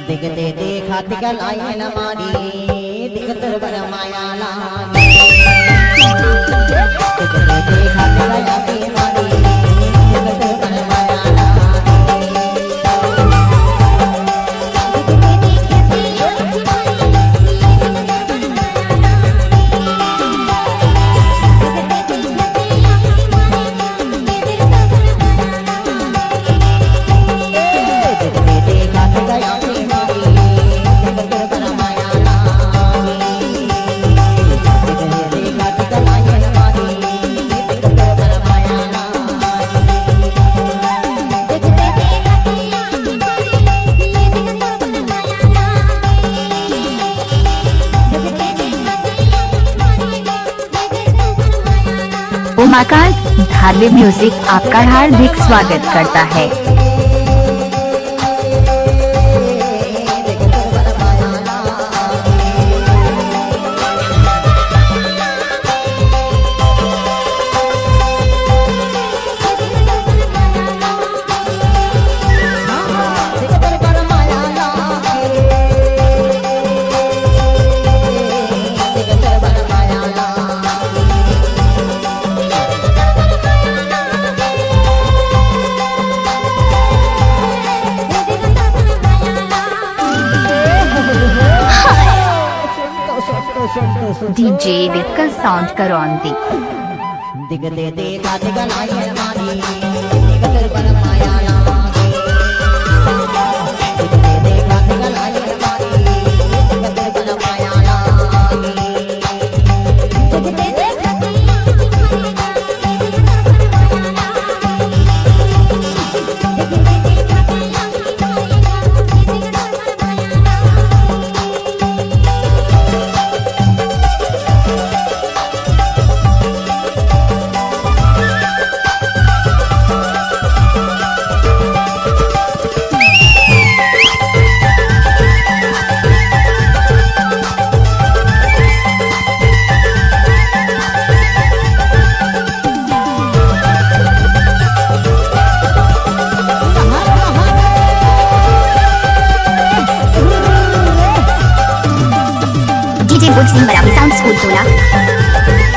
दिखते देखा दिखल आए न मारी दिखतर बर माया लागी दिखते देखा दिखल आए मारी दिखतर बर माया उमाकांत धार्मिक म्यूजिक आपका हार्दिक स्वागत करता है। DJ Vikal Sound Karondi दिखते देखा दिखल आए मारी दिखतर बर माया लागी दिखते देखा दिखल आए मारी दिखतर बर माया लागी दिखते देखा DJ Boots in Marathi Sound School Tola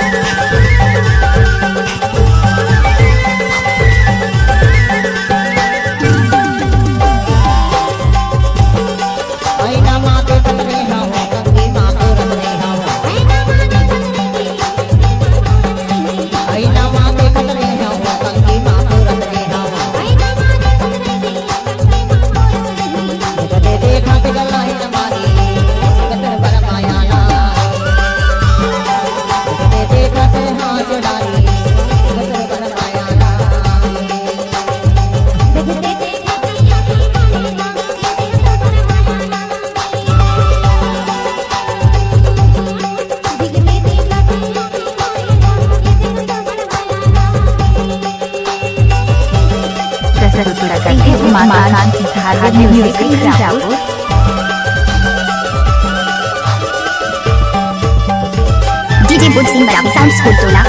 Umakant धार्मिक music DJ Boots in Marathi Sound School Tola